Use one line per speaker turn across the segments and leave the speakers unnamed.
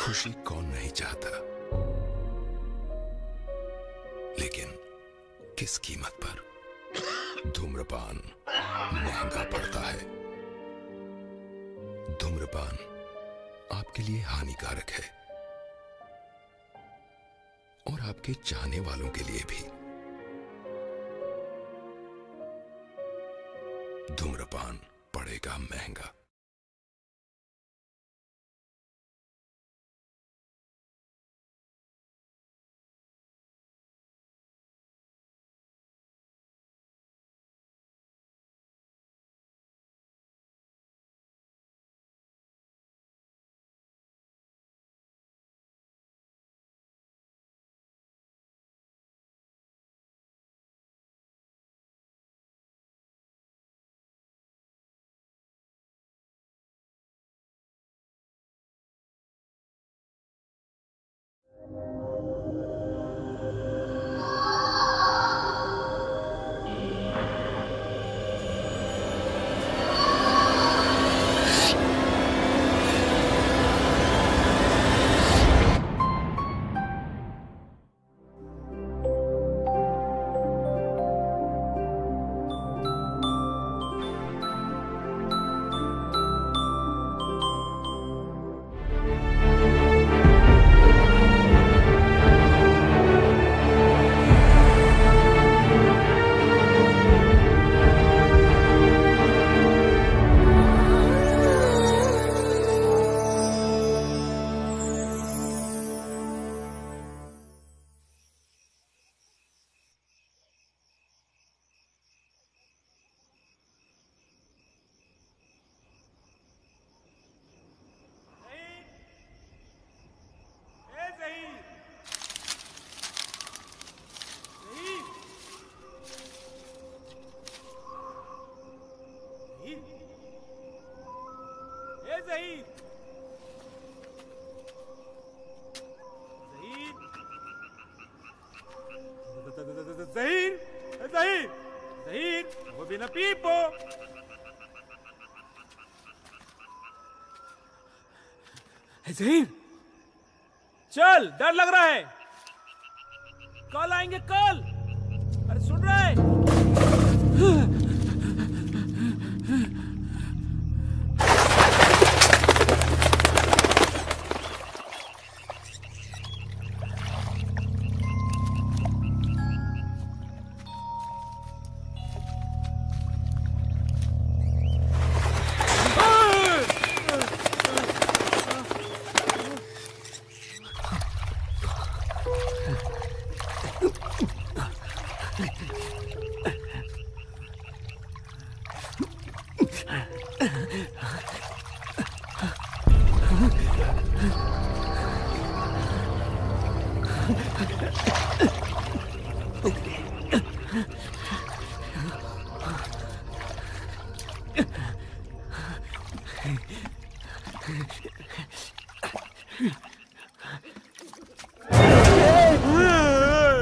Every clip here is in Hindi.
खुशी कौन नहीं चाहता, लेकिन किस कीमत पर। धूम्रपान महंगा पड़ता है। धूम्रपान आपके लिए हानिकारक है और आपके चाहने वालों के लिए भी। धूम्रपान पड़ेगा महंगा।
ज़हीर, चल, डर लग रहा है। कल आएंगे कल। अरे सुन रहा है?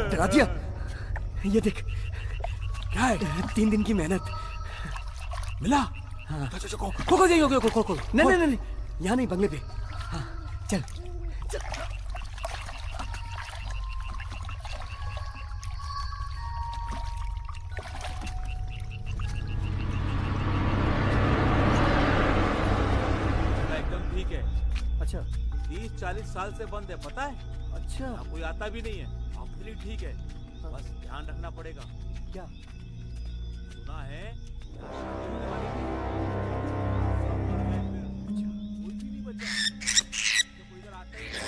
डरा दिया। ये देख, क्या है? 3 दिन की मेहनत
मिला?
हाँ।
खोल जाइए, खोल।
नहीं, यहाँ नहीं, बंगले पे। हाँ, चल चल।
एकदम ठीक है।
अच्छा
30-40 साल से बंद है, पता है?
अच्छा,
यहाँ कोई आता भी नहीं है। अपनी ठीक है, बस ध्यान रखना पड़ेगा।
क्या?
सुना है यहाँ शादी होने वाली है। सब मर गए फिर। कोई भी नहीं बचा। तो कोई इधर आता ही नहीं।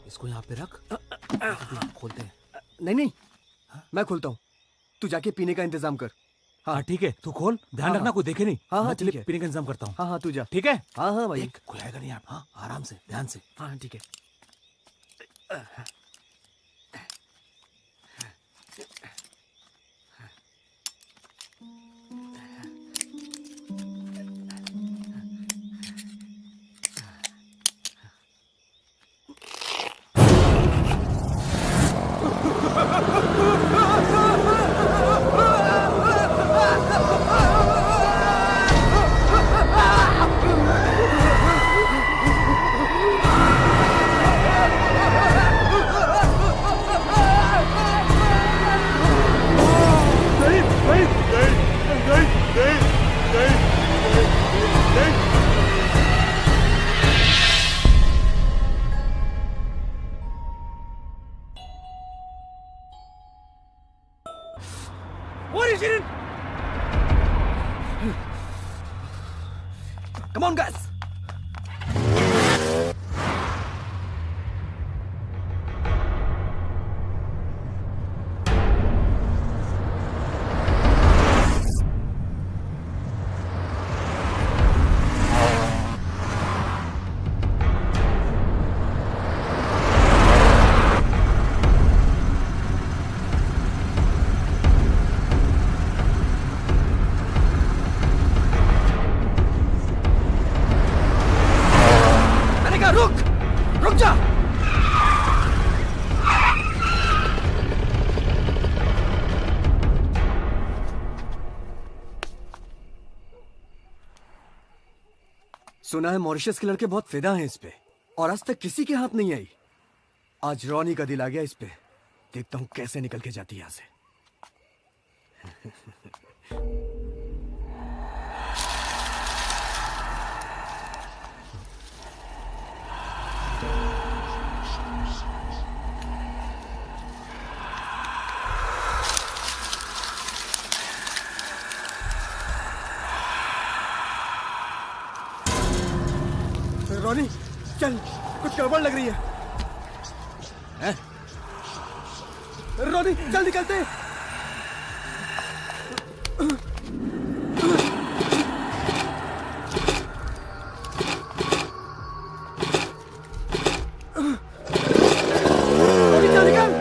इसको यहाँ पे रख, खोलते हैं।
नहीं, मैं खोलता हूँ। तू जाके पीने का इंतजाम कर।
हाँ ठीक है, तू खोल, ध्यान रखना कोई देखे नहीं।
हाँ,
मैं
ठीक है।
पीने का इंतजाम करता हूँ।
हाँ, तू जा।
ठीक है?
हाँ भाई।
देख, कोई आएगा नहीं। हाँ, आराम से, ध्यान से।
हाँ ठीक है। Come on, guys. रुक जा। सुना है मॉरिशस के लड़के बहुत फिदा हैं इस पे, और आज तक किसी के हाथ नहीं आई। आज रॉनी का दिल आ गया इस पे। देखता हूं कैसे निकल के जाती है यहां से। रॉनी चल, कुछ गड़बड़ लग रही है। रॉनी चल निकलते हैं। रॉनी चल निकल।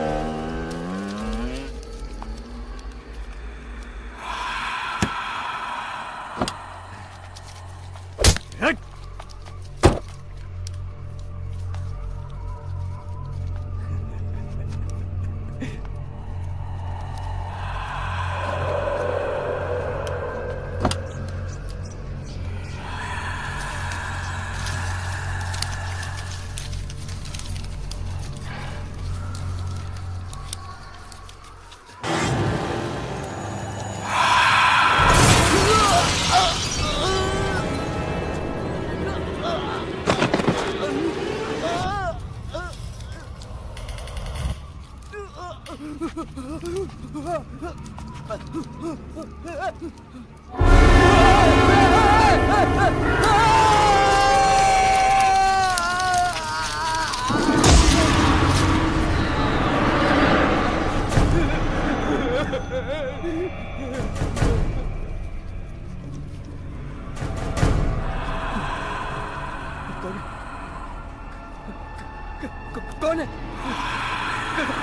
कौन है?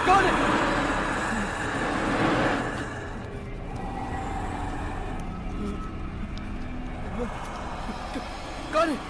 कौन है? कौन है?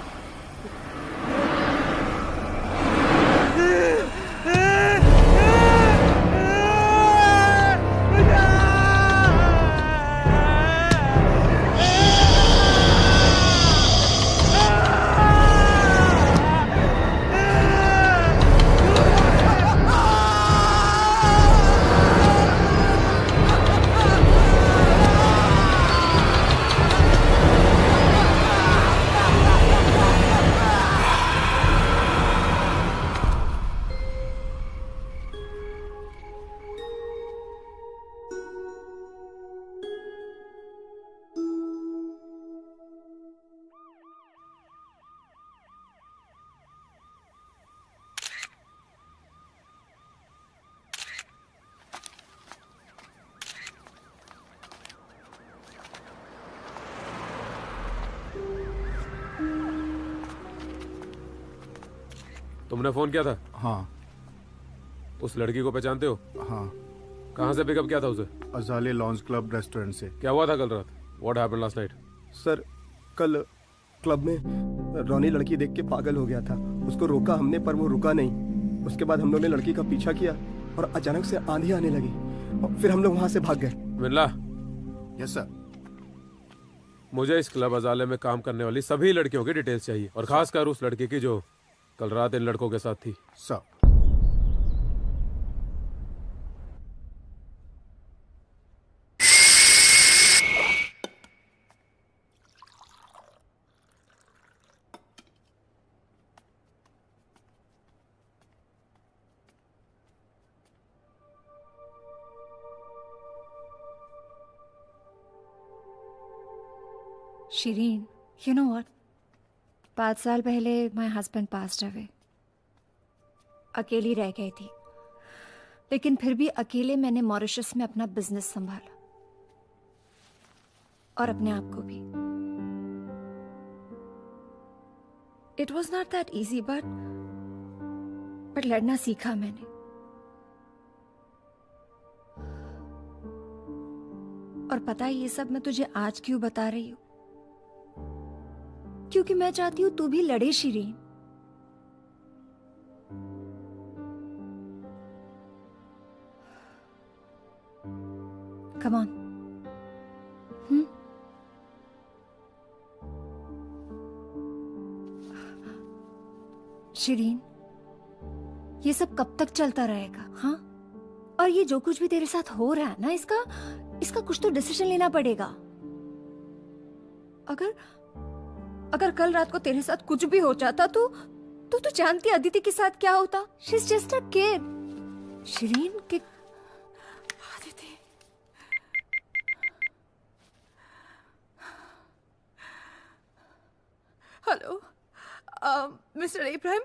तुमने फोन किया था?
हाँ।
उस लड़की को पहचानते हो?
हाँ।
कहाँ से पिकअप किया था उसे?
अजाले लॉन्च क्लब रेस्टोरेंट से।
क्या हुआ था कल रात? What happened last night?
Sir, कल क्लब में रॉनी लड़की देख के पागल हो गया था। उसको रोका हमने पर वो रुका नहीं। उसके बाद हम लोग ने लड़की का पीछा किया और अचानक से आंधी आने लगी और फिर हम लोग वहां से भाग गए।
मिल्ला,
यस सर।
मुझे इस क्लब अजाले में काम करने वाली सभी लड़कियों की डिटेल्स चाहिए, और खासकर उस लड़की की जो कल रात इन लड़कों के साथ थी।
Sir.
Shireen, you know what? 5 साल पहले माय हस्बैंड पास्ड अवे। अकेली रह गई थी, लेकिन फिर भी अकेले मैंने मॉरिशस में अपना बिजनेस संभाला और अपने आप को भी। It was not that easy but लड़ना सीखा मैंने। और पता है ये सब मैं तुझे आज क्यों बता रही हूं? क्योंकि मैं चाहती हूं तू भी लड़े शिरीन। Come on. शिरीन, ये सब कब तक चलता रहेगा? हाँ, और ये जो कुछ भी तेरे साथ हो रहा है ना, इसका कुछ तो डिसीजन लेना पड़ेगा। अगर कल रात को तेरे साथ कुछ भी हो जाता तो तू जानती अदिति के साथ क्या होता? She is just a kid. Shireen के
Aditi, hello mister Ibrahim,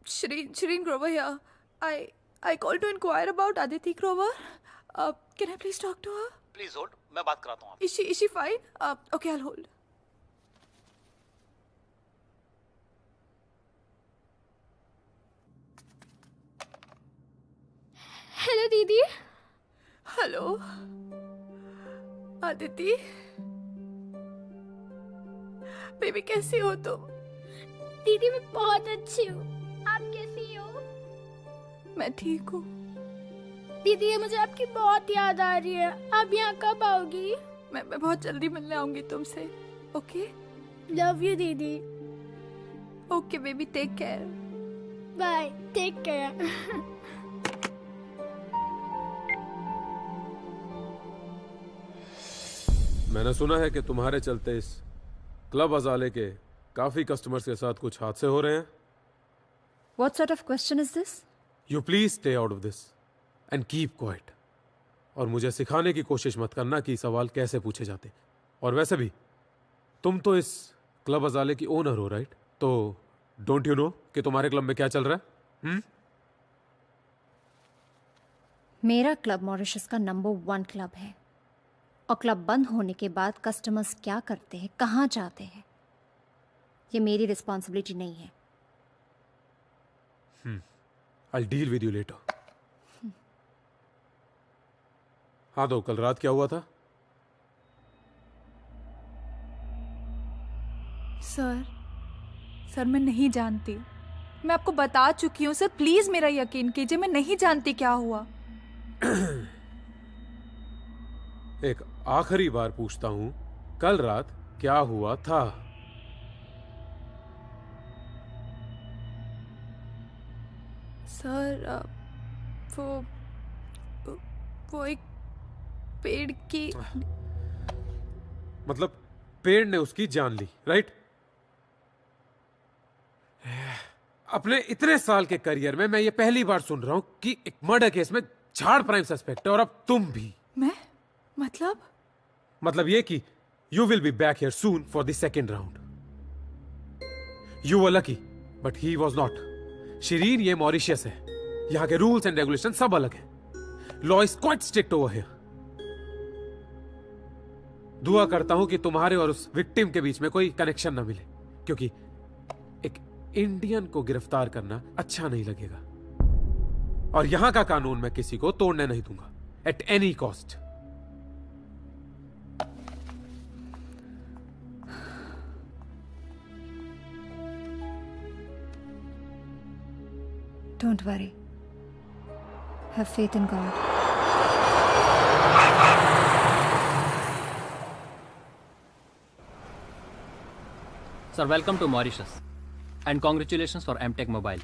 Shireen Grover here. I called to inquire about Aditi Grover. Can I please talk to her?
Please hold, मैं बात कराता हूँ।
Is she fine? Okay, I'll hold.
Hello दीदी।
हेलो अदिति, बेबी कैसी हो तुम?
दीदी मैं बहुत अच्छी हूँ, आप कैसी हो?
मैं ठीक हूँ।
दीदी ये मुझे आपकी बहुत याद आ रही है, आप यहाँ कब आओगी?
मैं बहुत जल्दी मिलने आऊंगी तुमसे। ओके,
लव यू दीदी।
Okay baby, take care.
Bye, take care.
मैंने सुना है कि तुम्हारे चलते इस क्लब अजाले के काफी कस्टमर्स के साथ कुछ हादसे हो रहे हैं।
What sort of question is this?
You please stay out of this and keep quiet. और मुझे सिखाने की कोशिश मत करना कि सवाल कैसे पूछे जाते। और वैसे भी तुम तो इस क्लब अजाले की ओनर हो, राइट? तो डोंट यू नो कि तुम्हारे क्लब में क्या चल रहा है?
मेरा क्लब मॉरिशस का नंबर 1 क्लब है, और क्लब बंद होने के बाद कस्टमर्स क्या करते हैं, कहाँ जाते हैं, ये मेरी रिस्पॉन्सिबिलिटी नहीं है।
I'll deal with you later. हाँ तो कल रात क्या हुआ था?
सर मैं नहीं जानती। मैं आपको बता चुकी हूँ सर, प्लीज मेरा यकीन कीजिए, मैं नहीं जानती क्या हुआ।
एक आखिरी बार पूछता हूं, कल रात क्या हुआ था?
सर वो एक पेड़ की,
मतलब पेड़ ने उसकी जान ली, राइट? अपने इतने साल के करियर में मैं ये पहली बार सुन रहा हूं कि एक मर्डर केस में झाड़ प्राइम सस्पेक्ट है, और अब तुम भी।
मैं
मतलब ये कि you will be back here soon for the second round. You were lucky but he was not. Shirin, ये मॉरिशियस है, यहां के रूल्स एंड रेगुलेशन सब अलग है। Law is quite strict over here. दुआ करता हूं कि तुम्हारे और उस विक्टिम के बीच में कोई कनेक्शन ना मिले, क्योंकि एक इंडियन को गिरफ्तार करना अच्छा नहीं लगेगा, और यहां का कानून मैं किसी को तोड़ने नहीं दूंगा at any cost.
Don't worry. Have faith in God.
Sir, welcome to Mauritius and congratulations for MTech Mobile.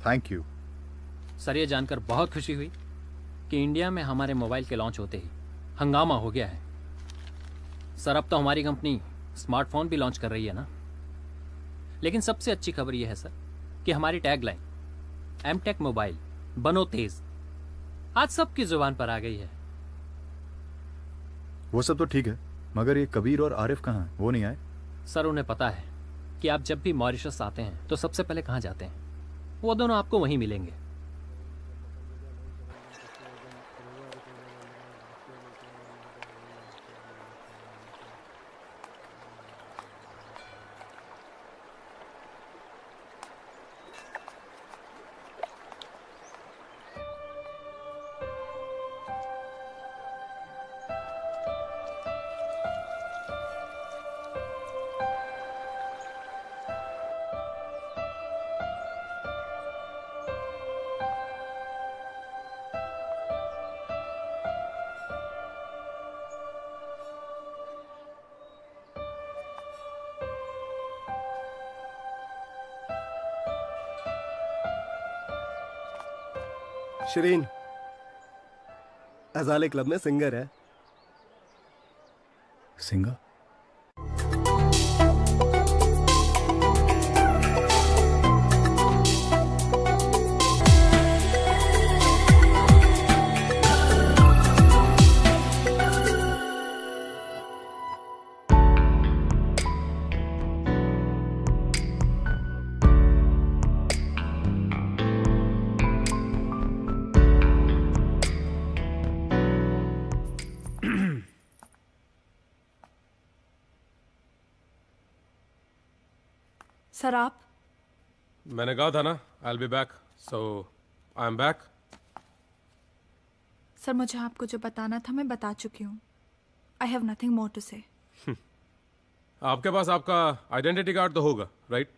Thank you.
Sir, ये जानकर बहुत खुशी हुई कि इंडिया में हमारे मोबाइल के लॉन्च होते ही हंगामा हो गया है। सर, अब तो हमारी कंपनी स्मार्टफोन भी लॉन्च कर रही है ना। लेकिन सबसे अच्छी खबर यह है सर कि हमारी टैगलाइन MTech मोबाइल बनो तेज आज सबकी जुबान पर आ गई है।
वो सब तो ठीक है, मगर ये कबीर और आरिफ कहाँ हैं? वो नहीं आए?
सर उन्हें पता है कि आप जब भी मॉरिशस आते हैं तो सबसे पहले कहाँ जाते हैं। वो दोनों आपको वहीं मिलेंगे।
शरीन अजाले क्लब में सिंगर है।
सिंगर?
सर आप?
मैंने कहा था ना I will be back, so I am back.
Sir मुझे आपको जो बताना था मैं बता चुकी हूँ। I have nothing more to say.
आपके पास आपका आइडेंटिटी कार्ड तो होगा, right?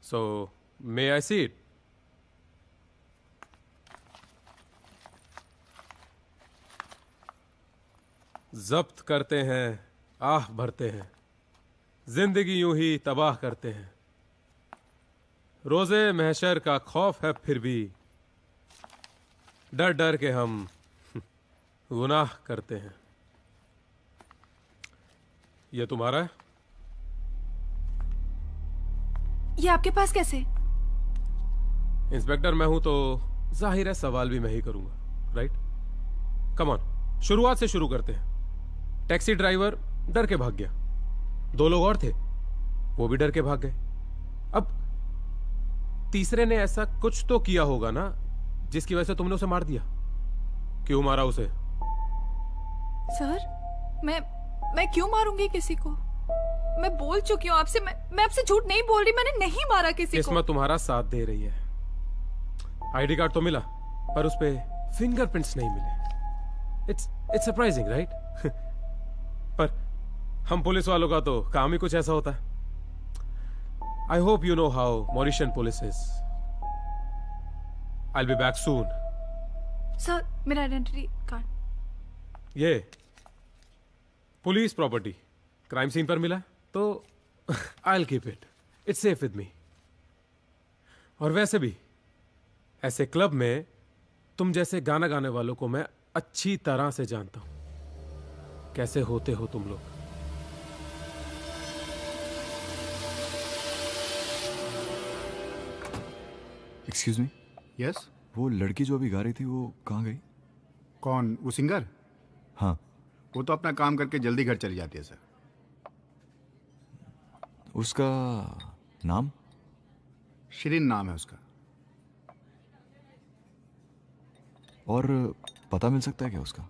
So may I see it? जब्त करते हैं, आह भरते हैं, जिंदगी यूं ही तबाह करते हैं। रोजे महशर का खौफ है फिर भी डर डर के हम गुनाह करते हैं। ये तुम्हारा है?
ये आपके पास कैसे?
इंस्पेक्टर मैं हूं तो जाहिर है सवाल भी मैं ही करूंगा, राइट? कम ऑन, शुरुआत से शुरू करते हैं। टैक्सी ड्राइवर डर के भाग गया, 2 लोग और थे वो भी डर के भाग गए। अब तीसरे ने ऐसा कुछ तो किया होगा ना जिसकी वजह से तुमने उसे मार दिया। क्यों मारा उसे?
सर मैं क्यों मारूंगी किसी को? मैं बोल चुकी हूँ आपसे। मैं आपसे झूठ नहीं बोल रही। मैंने नहीं मारा किसी को।
किस्मत तुम्हारा साथ दे रही है। आईडी कार्ड तो मिला पर उस पे फिंगरप्रिंट्स नहीं मिले। It's surprising, right? पर हम पुलिस वालों का तो काम ही कुछ ऐसा होता है। I hope you know how Mauritian police is. I'll be back soon.
Sir मेरा आइडेंटिटी कार्ड।
ये पुलिस प्रॉपर्टी क्राइम सीन पर मिला तो I'll keep it. It's safe with me. और वैसे भी ऐसे क्लब में तुम जैसे गाना गाने वालों को मैं अच्छी तरह से जानता हूं। कैसे होते हो तुम लोग।
Excuse me.
यस?
वो लड़की जो अभी गा रही थी वो कहाँ गई?
कौन? वो सिंगर?
हाँ।
वो तो अपना काम करके जल्दी घर चली जाती है सर।
उसका नाम?
शिरीन नाम है उसका।
और पता मिल सकता है क्या उसका?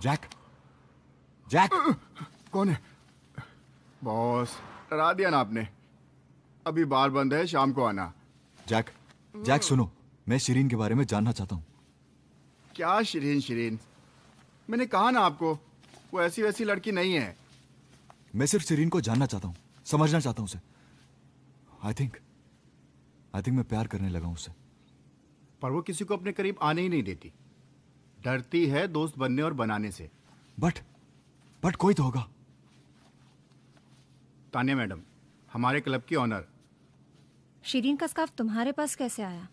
जैक जैक
कौन है? बॉस, डरा दिया ना आपने। अभी बार बंद है, शाम को आना।
जैक जैक सुनो, मैं शिरीन के बारे में जानना चाहता हूँ।
क्या शिरीन? शिरीन मैंने कहा ना आपको, वो ऐसी वैसी लड़की नहीं है।
मैं सिर्फ शिरीन को जानना चाहता हूँ, समझना चाहता हूँ उसे। आई थिंक मैं प्यार करने लगा हूँ उससे।
पर वो किसी को अपने करीब आने ही नहीं देती। डरती है दोस्त बनने और बनाने से।
बट कोई तो होगा।
तानिया मैडम, हमारे क्लब की ऑनर।
शिरीन का स्कार्फ तुम्हारे पास कैसे आया?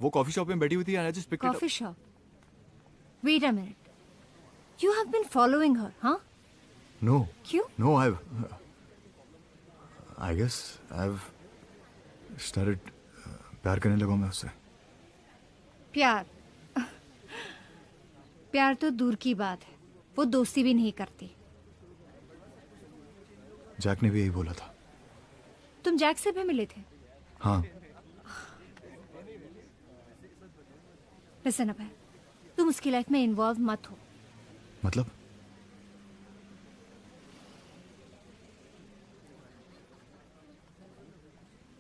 वो कॉफी शॉप में बैठी हुई थी।
Coffee shop? Wait a minute, you have been following her? हाँ?
नो
क्यों?
No, I guess I have started प्यार करने लगा मैं उससे।
प्यार तो दूर की बात है, वो दोस्ती भी नहीं करती।
जैक ने भी यही बोला था।
तुम जैक से भी मिले थे?
हाँ।
लिसन अभय, तुम उसकी लाइफ में इन्वॉल्व मत हो।
मतलब?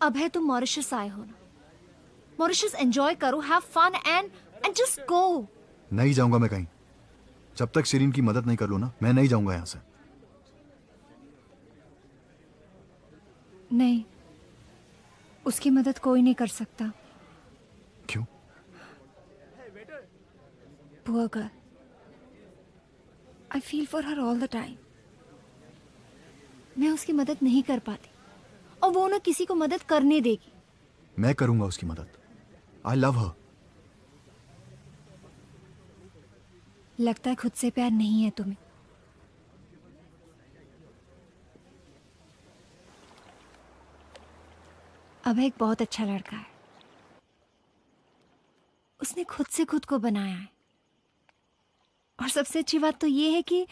अभय, तुम मॉरिशस आए हो ना, मॉरिशस एंजॉय करो, have fun and just go.
नहीं जाऊंगा मैं कहीं। जब तक शिरीन की मदद नहीं कर लो ना, मैं नहीं जाऊंगा यहां से।
नहीं, उसकी मदद कोई नहीं कर सकता।
क्यों?
Poor girl, I feel for her all the time. मैं उसकी मदद नहीं कर पाती और वो ना किसी को मदद करने देगी।
मैं करूंगा उसकी मदद। आई लव हर।
लगता है खुद से प्यार नहीं है तुम्हें। अभय एक बहुत अच्छा लड़का है, उसने खुद से खुद को बनाया है। और सबसे अच्छी बात तो ये है कि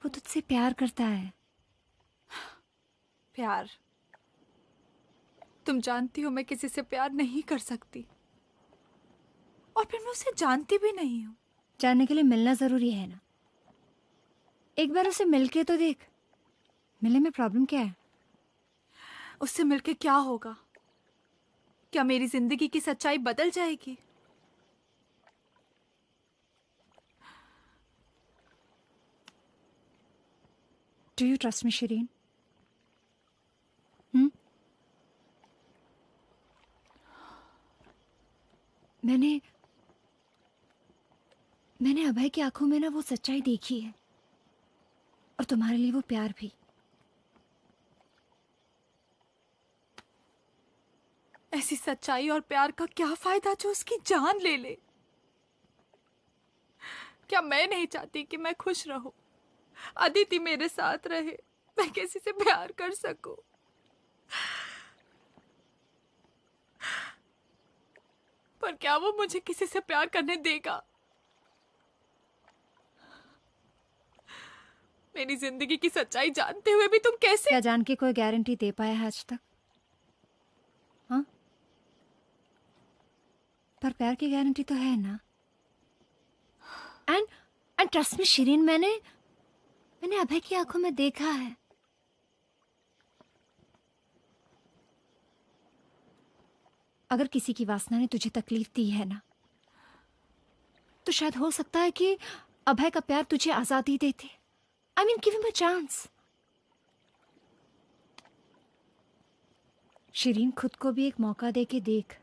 वो तुझसे प्यार करता है।
प्यार? तुम जानती हो मैं किसी से प्यार नहीं कर सकती, और फिर मैं उसे जानती भी नहीं हूँ।
जानने के लिए मिलना जरूरी है ना। एक बार उसे मिलके तो देख। मिलने में प्रॉब्लम क्या है?
उससे मिलके क्या होगा? क्या मेरी जिंदगी की सच्चाई बदल जाएगी?
Do you trust me Shirin? मैंने अभय की आंखों में ना वो सच्चाई देखी है, और तुम्हारे लिए वो प्यार भी।
ऐसी सच्चाई और प्यार का क्या फायदा जो उसकी जान ले ले? क्या मैं नहीं चाहती कि मैं खुश रहूं, अदिति मेरे साथ रहे, मैं किसी से प्यार कर सकूं? पर क्या वो मुझे किसी से प्यार करने देगा? मेरी जिंदगी की सच्चाई जानते हुए भी तुम कैसे?
क्या जान के कोई गारंटी दे पाया है आज तक? हाँ, पर प्यार की गारंटी तो है ना। एंड ट्रस्ट मी शिरीन, मैंने अभय की आंखों में देखा है अगर किसी की वासना ने तुझे तकलीफ दी है ना, तो शायद हो सकता है कि अभय का प्यार तुझे आजादी देते। I mean give him a chance. Shirin, खुद को भी एक मौका दे के देख।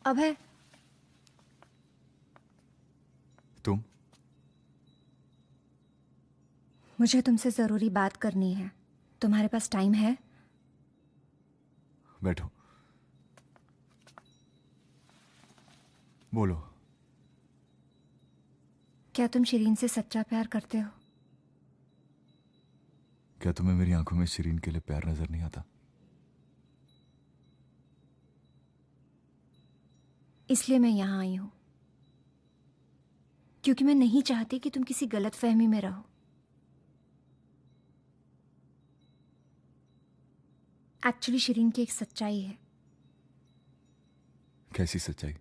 अभय,
तुम?
मुझे तुमसे जरूरी बात करनी है। तुम्हारे पास टाइम है?
बैठो, बोलो।
क्या तुम शिरीन से सच्चा प्यार करते हो?
क्या तुम्हें मेरी आंखों में शिरीन के लिए प्यार नजर नहीं आता?
इसलिए मैं यहाँ आई हूँ, क्योंकि मैं नहीं चाहती कि तुम किसी गलतफहमी में रहो। एक्चुअली शिरीन की एक सच्चाई है।
कैसी सच्चाई?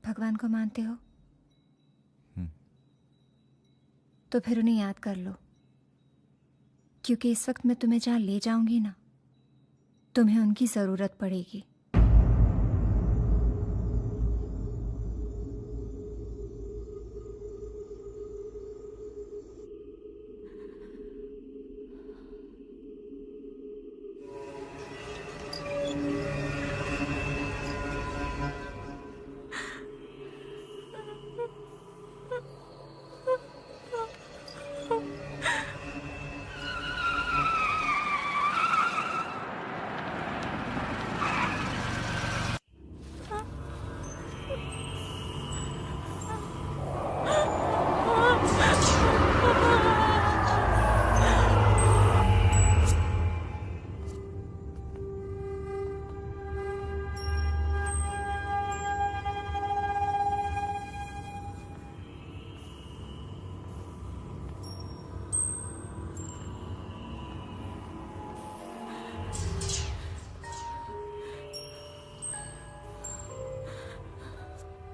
भगवान को मानते हो? तो फिर उन्हें याद कर लो, क्योंकि इस वक्त मैं तुम्हें जहां ले जाऊंगी ना, तुम्हें उनकी जरूरत पड़ेगी।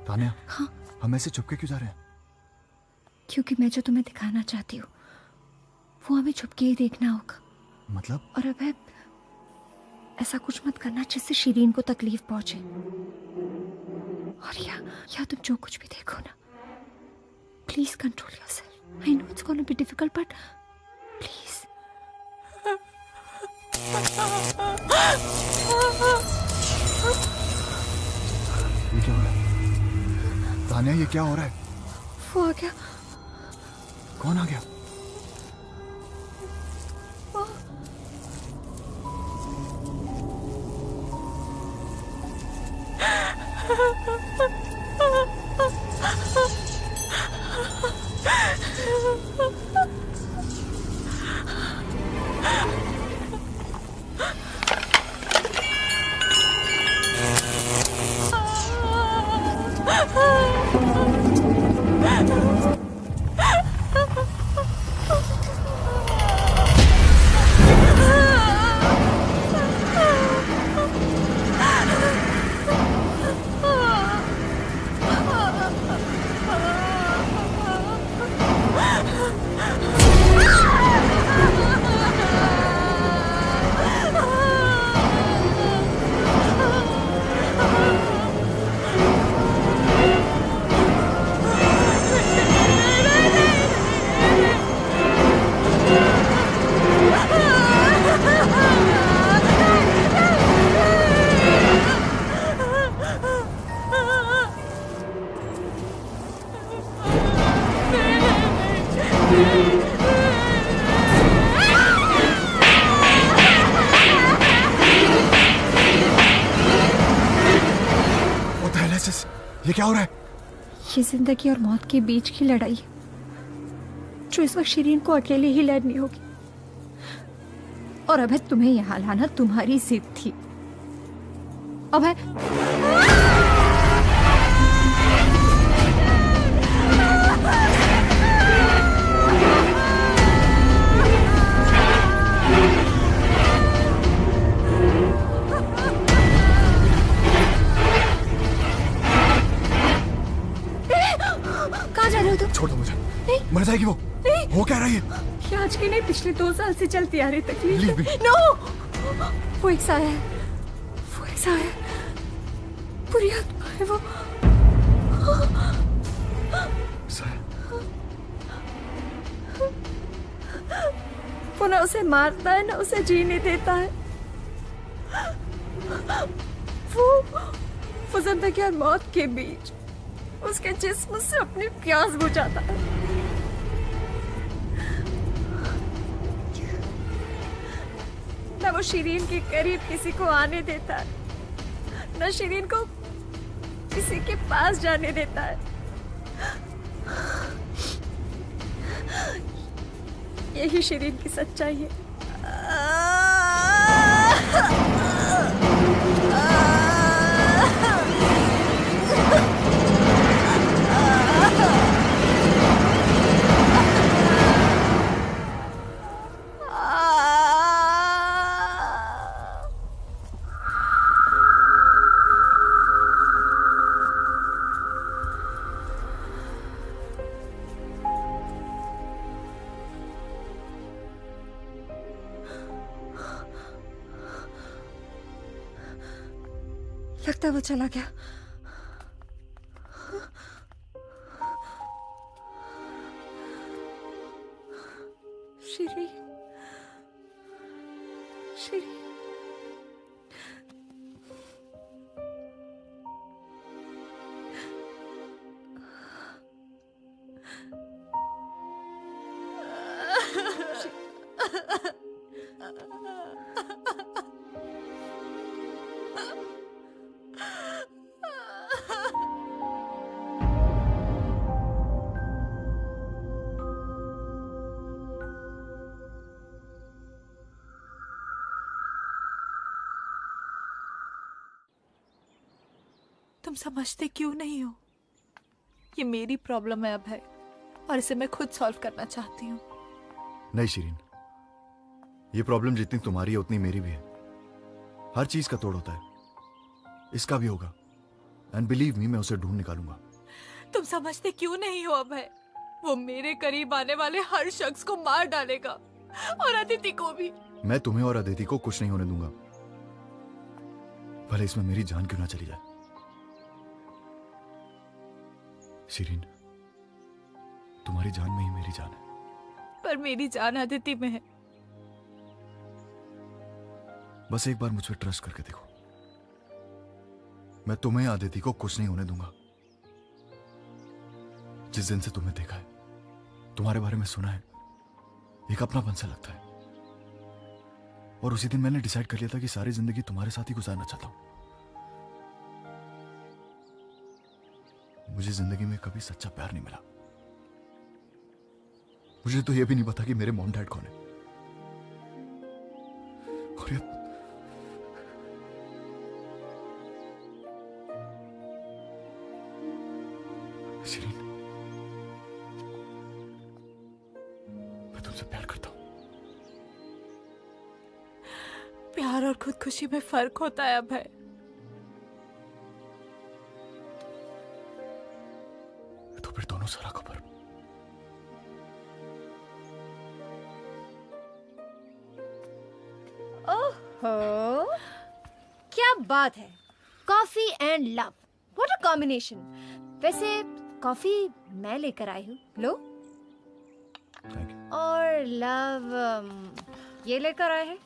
तान्या,
हाँ?
हम ऐसे चुपके क्यों जा रहे हैं?
क्योंकि मैं जो तुम्हें दिखाना चाहती हूँ वो हमें छुपके ही देखना होगा।
मतलब?
और अब ऐसा कुछ मत करना जिससे शिरीन को तकलीफ पहुंचे। और या तुम जो कुछ भी देखो ना, please control yourself. I know it's gonna be difficult but please.
ये क्या हो रहा है? तान्या, ये क्या हो रहा है?
वो आ गया।
कौन आ गया? ये क्या हो रहा है?
ये जिंदगी और मौत के बीच की लड़ाई है, जो इस वक्त शिरीन को अकेले ही लड़नी होगी। और अब तुम्हें यहाँ लाना तुम्हारी जिद थी। अब कहाँ जा रहे हो तुम?
छोड़ दो मुझे। मर जाएगी वो। हो क्या रही है?
ये आज की नहीं, पिछले 2 साल से चलती आ रही तकलीफ।
Leave me.
नो, वो एक साया है, वो एक साया है, बुरी आत्मा है वो। वो ना उसे मारता है ना उसे जीने देता है। वो जिंदगी और मौत के बीच उसके जिस्म से अपनी प्यास बुझाता है। ना वो शिरीन के करीब किसी को आने देता है, ना शिरीन को किसी के पास जाने देता है। यही शिरीन की सच्चाई है। लगता है वो चला गया। शिरीन, शिरीन,
तुम समझते क्यों नहीं हो? ये मेरी प्रॉब्लम है अभय, और इसे मैं खुद सॉल्व करना चाहती हूँ।
नहीं शिरीन, ये प्रॉब्लम जितनी तुम्हारी है उतनी मेरी भी है। हर चीज का तोड़ होता है, इसका भी होगा। एंड बिलीव मी, मैं उसे ढूंढ निकालूंगा।
तुम समझते क्यों नहीं हो अभय? वो मेरे करीब आने वाले हर शख्स को मार डालेगा, और अदिति को भी।
मैं तुम्हें और अदिति को कुछ नहीं होने दूंगा, भले इसमें मेरी जान क्यों ना चली जाए। शिरीन, तुम्हारी जान में ही मेरी जान है।
पर मेरी जान अदिति में है।
बस एक बार मुझ पर ट्रस्ट करके देखो। मैं तुम्हें अदिति को कुछ नहीं होने दूंगा। जिस दिन से तुम्हें देखा है, तुम्हारे बारे में सुना है, एक अपनापन सा लगता है। और उसी दिन मैंने डिसाइड कर लिया था कि सारी जिंदगी तुम्हारे साथ ही गुजारना चाहता हूं। मुझे जिंदगी में कभी सच्चा प्यार नहीं मिला। मुझे तो यह भी नहीं पता कि मेरे मॉम डैड कौन है। और ये शिरीन, मैं तुमसे प्यार करता हूं।
प्यार और खुदकुशी में फर्क होता है अभय।
तो फिर दोनों सारा खबर।
ओहो, क्या बात है। Coffee and love, what a combination. वैसे कॉफी मैं लेकर आई हूँ, लो। और लव ये लेकर आए हैं।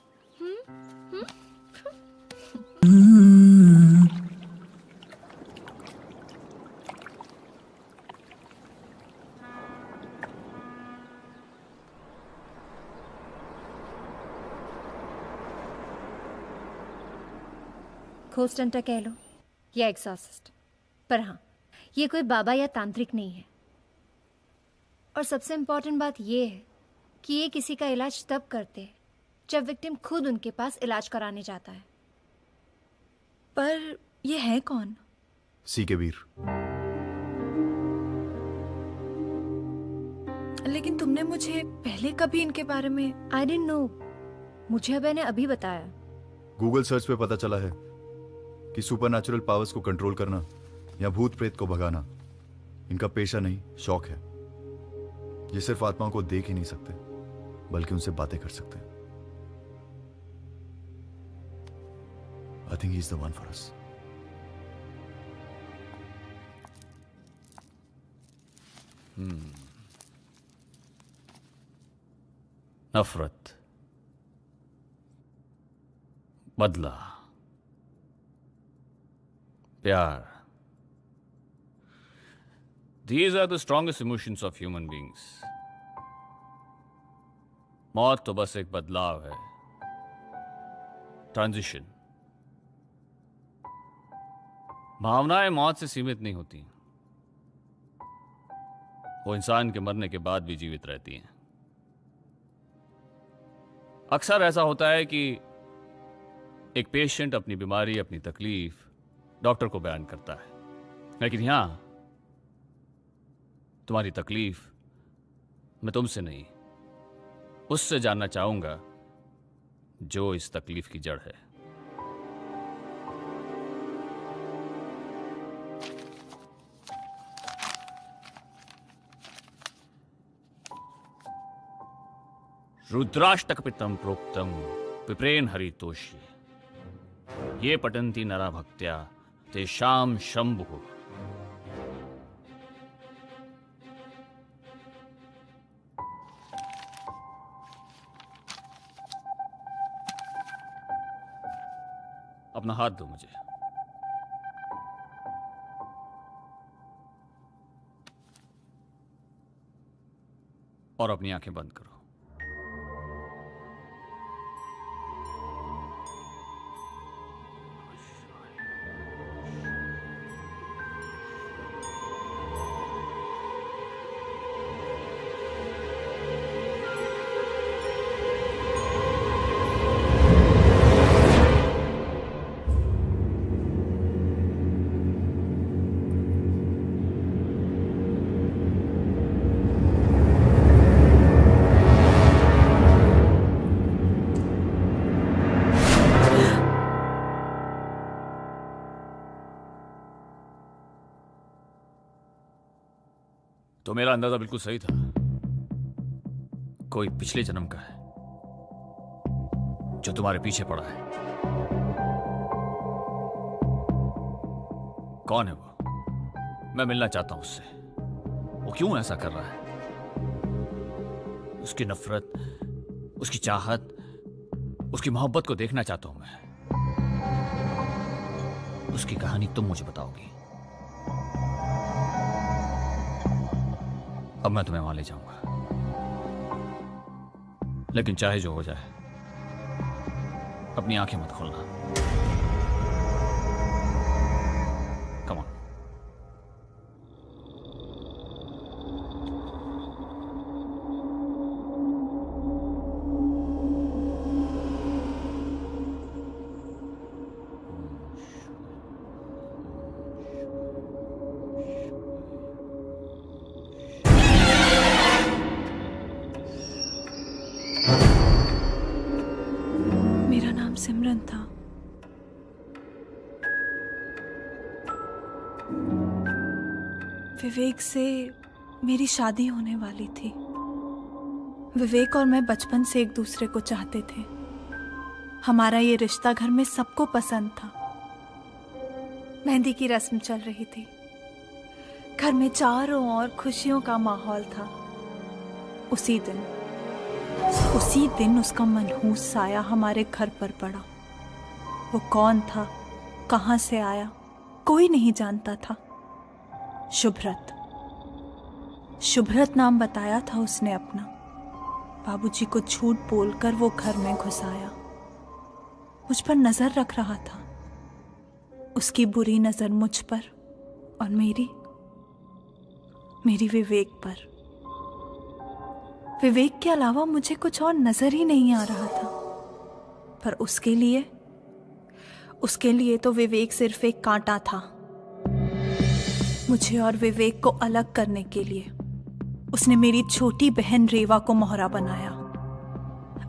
खोस्टंटा कह लो या एक्सॉर्सिस्ट, पर हाँ, ये कोई बाबा या तांत्रिक नहीं है। और सबसे इम्पोर्टेंट बात ये है कि ये किसी का इलाज तब करते हैं जब विक्टिम खुद उनके पास इलाज कराने जाता है।
पर ये है कौन?
सी के वीर।
लेकिन तुमने मुझे पहले कभी इनके बारे में।
आई डिडंट नो, मुझे अभय ने अभी बताया।
गूगल सर्च पे पता चला है कि सुपरनैचुरल पावर्स को कंट्रोल करना या भूत प्रेत को भगाना इनका पेशा नहीं, शौक है। ये सिर्फ आत्माओं को देख ही नहीं सकते, बल्कि उनसे बातें कर सकते हैं। I think he is the one for us.
नफरत, बदला, प्यार, these are the strongest emotions of human beings. मौत तो बस एक बदलाव है, ट्रांजिशन। भावनाएं मौत से सीमित नहीं होती, वो इंसान के मरने के बाद भी जीवित रहती हैं। अक्सर ऐसा होता है कि एक पेशेंट अपनी बीमारी, अपनी तकलीफ डॉक्टर को बयान करता है, लेकिन यहां तुम्हारी तकलीफ मैं तुमसे नहीं, उससे जानना चाहूंगा जो इस तकलीफ की जड़ है। रुद्राष्टकपितम प्रोक्तम पिप्रेन हरितोषी ये पठन्ति नरा भक्त्या तेषां शंभुः। अपना हाथ दो मुझे। और अपनी आंखें बंद करो। तो मेरा अंदाजा बिल्कुल सही था, कोई पिछले जन्म का है जो तुम्हारे पीछे पड़ा है। कौन है वो? मैं मिलना चाहता हूं उससे। वो क्यों ऐसा कर रहा है? उसकी नफरत, उसकी चाहत, उसकी मोहब्बत को देखना चाहता हूं मैं। उसकी कहानी तुम मुझे बताओगी। अब मैं तुम्हें वहां ले जाऊंगा, लेकिन चाहे जो हो जाए अपनी आंखें मत खोलना। Come on.
मेरा नाम सिमरन था। विवेक से मेरी शादी होने वाली थी। विवेक और मैं बचपन से एक दूसरे को चाहते थे। हमारा ये रिश्ता घर में सबको पसंद था। मेहंदी की रस्म चल रही थी। घर में चारों ओर खुशियों का माहौल था। उसी दिन उसका मनहूस साया हमारे घर पर पड़ा। वो कौन था, कहां से आया, कोई नहीं जानता था। शुभ्रत नाम बताया था उसने अपना। बाबूजी को झूठ बोलकर वो घर में घुस आया। मुझ पर नजर रख रहा था। उसकी बुरी नजर मुझ पर और मेरी विवेक पर। विवेक के अलावा मुझे कुछ और नजर ही नहीं आ रहा था। पर उसके लिए तो विवेक सिर्फ एक कांटा था। मुझे और विवेक को अलग करने के लिए उसने मेरी छोटी बहन रेवा को मोहरा बनाया।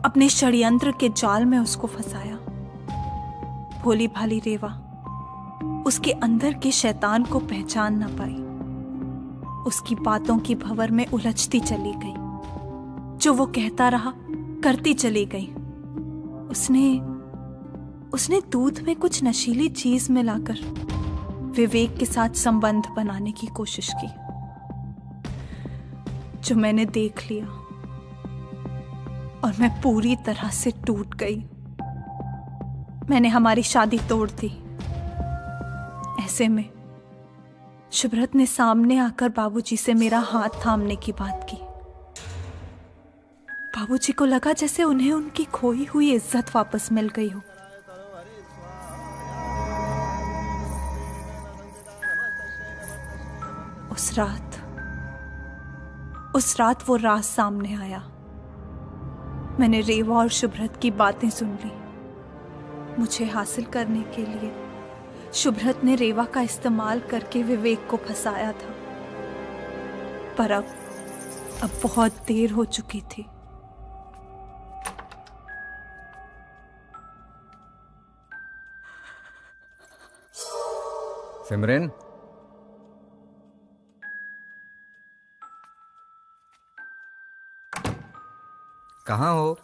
अपने षड्यंत्र के जाल में उसको फंसाया। भोली भाली रेवा उसके अंदर के शैतान को पहचान न पाई। उसकी बातों की भंवर में उलझती चली गई। जो वो कहता रहा करती चली गई। उसने दूध में कुछ नशीली चीज मिलाकर विवेक के साथ संबंध बनाने की कोशिश की, जो मैंने देख लिया और मैं पूरी तरह से टूट गई। मैंने हमारी शादी तोड़ दी। ऐसे में शुभ्रत ने सामने आकर बाबूजी से मेरा हाथ थामने की बात की। बाबूजी को लगा जैसे उन्हें उनकी खोई हुई इज्जत वापस मिल गई हो। उस रात वो राज सामने आया। मैंने रेवा और शुभ्रत की बातें सुन ली। मुझे हासिल करने के लिए शुभ्रत ने रेवा का इस्तेमाल करके विवेक को फंसाया था। पर अब बहुत देर हो चुकी थी।
सिमरन, कहाँ हो?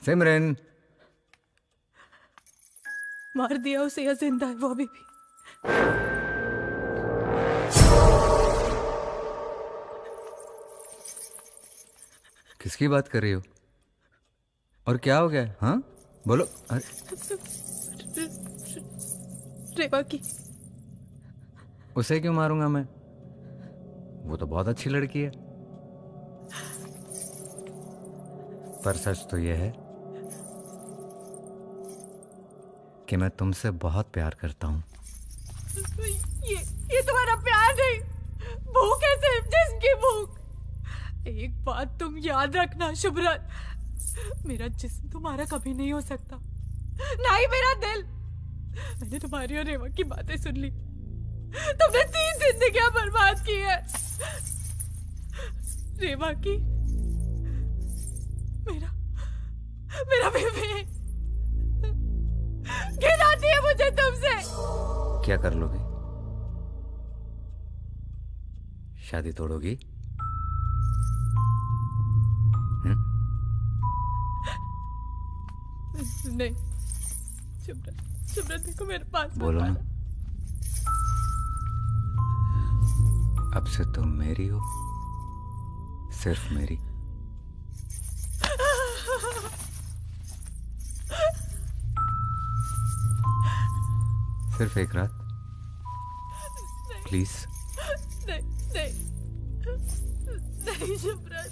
सिमरन,
मार दिया उसे या जिंदा है वो अभी भी?
किसकी बात कर रही हो? और क्या हो गया? हाँ बोलो।
रेवा की।
उसे क्यों मारूंगा मैं? वो तो बहुत अच्छी लड़की है। पर सच तो यह है कि मैं तुमसे बहुत प्यार करता हूं।
ये तुम्हारा प्यार नहीं, भूख है सिर्फ, जिसकी भूख। एक बात तुम याद रखना शुभ्रत, मेरा जिस्म तुम्हारा कभी नहीं हो सकता, ना ही मेरा दिल। मैंने तुम्हारी और रेवा की बातें सुन ली। तुमने 3 जिंदगियां बर्बाद की है। रेवा की, मेरा बेबी। घिन आती है मुझे तुमसे।
क्या कर लोगी? शादी तोड़ोगी?
नहीं शुभ्रत देखो मेरे पास।
बोलो ना, अब से तुम मेरी हो, सिर्फ मेरी। सिर्फ एक रात, प्लीज।
नहीं शुभ्रत,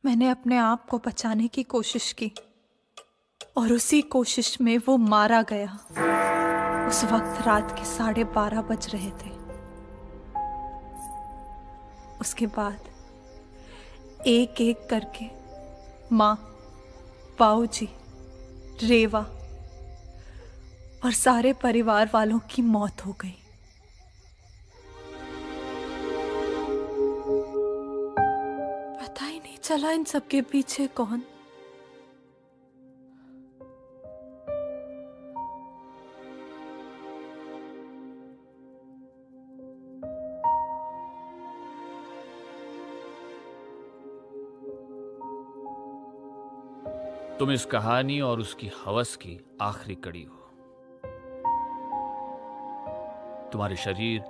मैंने अपने आप को बचाने की कोशिश की और उसी कोशिश में वो मारा गया। उस वक्त रात के 12:30 बज रहे थे। उसके बाद एक एक करके माँ, बाऊजी, रेवा और सारे परिवार वालों की मौत हो गई। पता ही नहीं चला इन सबके पीछे कौन।
तुम इस कहानी और उसकी हवस की आखिरी कड़ी हो। तुम्हारे शरीर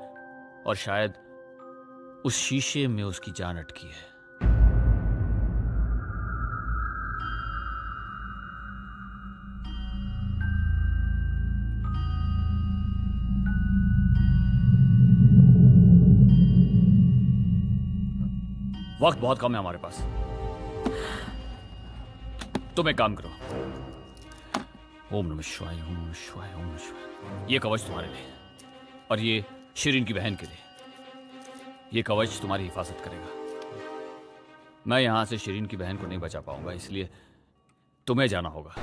और शायद उस शीशे में उसकी जान अटकी है। वक्त बहुत कम है हमारे पास। तुम एक काम करो, ओम नमः शिवाय, ओम नमः शिवाय, ओम नमः शिवाय। ये कवच तुम्हारे लिए और ये शिरीन की बहन के लिए। ये कवच तुम्हारी हिफाजत करेगा। मैं यहां से शिरीन की बहन को नहीं बचा पाऊंगा, इसलिए तुम्हें जाना होगा।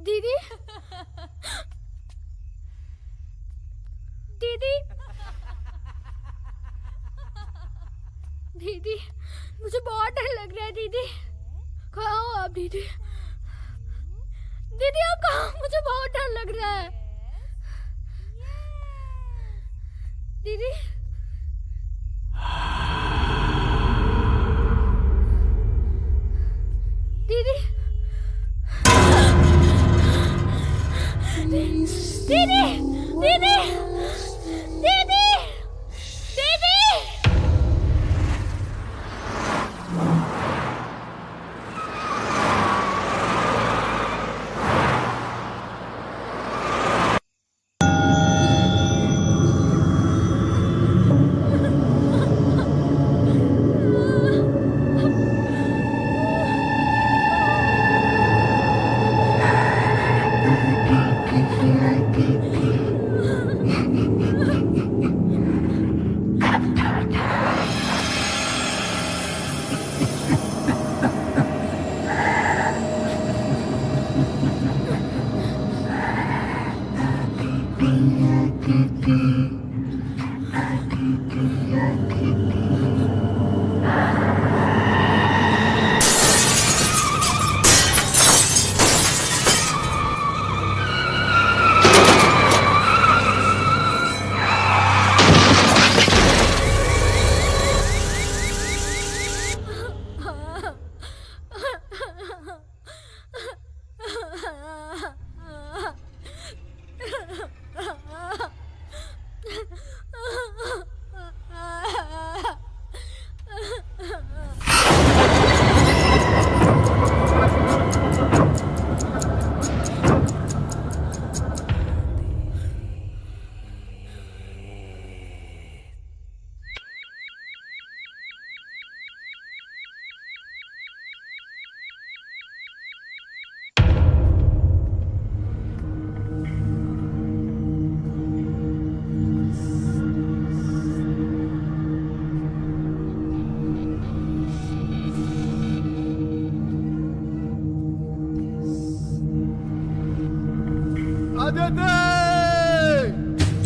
दीदी दीदी दीदी मुझे बहुत डर लग रहा है दीदी। कहाँ हो आप दीदी? दीदी आप कहाँ? मुझे बहुत डर लग रहा है दीदी। दीदी दीदी दीदी दीदी दीदी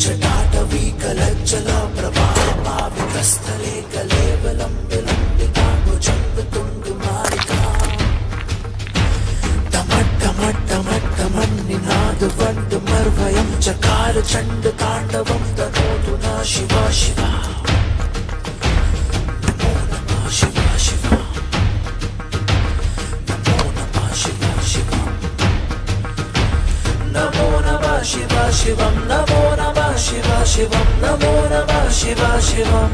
जटाटवी कलज्जला प्रभाविकस्थले कलेवलं विलम्बिताम्बुजम्बतुङ्गमालिका टमट्टमट्टमट्टमन्निनादवण्डमर्वयं चकार चण्डताण्डवं तनोतु न शिवा शिवा। नमो नमः शिवा शिवा। नमो नमः शिवा शिवा। नमो नमः शिवा शिवं। नमो नमः शिवा शिवं। नमो नमः शिवा शिवं।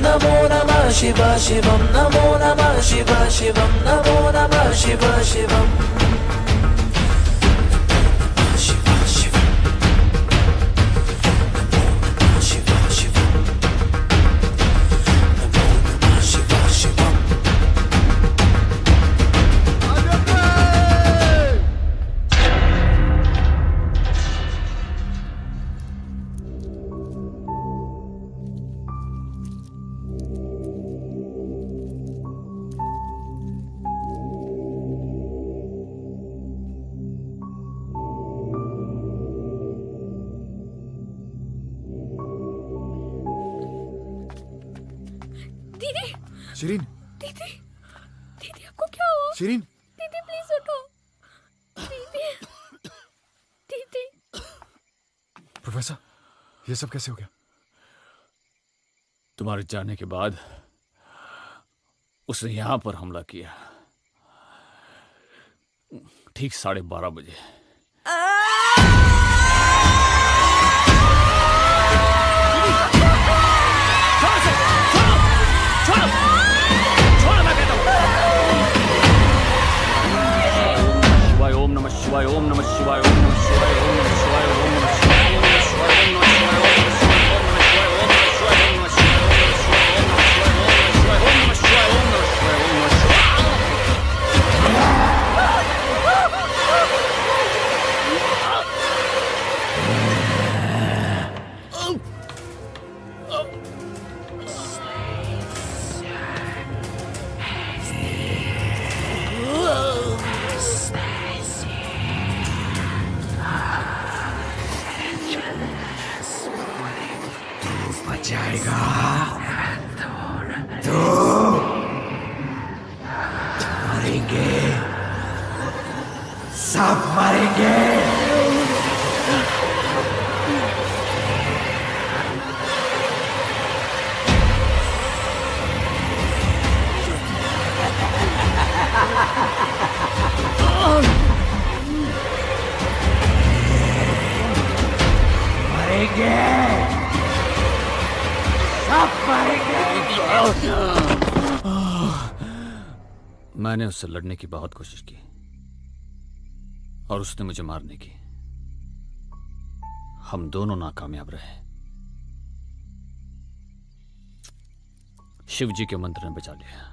नमो नमः शिवा शिवं। नमो नमः शिवा शिवं। नमो नमः शिवा शिवं।
शिरीन,
दीदी दीदी आपको क्या हुआ?
शिरीन,
दीदी प्लीज उठो। दीदी दीदी
प्रोफेसर ये सब कैसे हो गया?
तुम्हारे जाने के बाद उसने यहां पर हमला किया ठीक 12:30 बजे। ओम नमः शिवाय। ओम नमः शिवाय। ओम नमः शिवाय। ओम नमः शिवाय। ओम नमः शिवाय। ओम नमः शिवाय। ओम नमः शिवाय। ओम नमः शिवाय। ओम नमः शिवाय। ओम नमः शिवाय। ओम नमः शिवाय। ओम नमः शिवाय। ओम नमः शिवाय। ओम नमः शिवाय।
सब मरेंगे। मरेंगे, सब मरेंगे।
मैंने उससे लड़ने की बहुत कोशिश की और उसने मुझे मारने की। हम दोनों नाकामयाब रहे। शिव जी के मंत्र ने बचा लिया।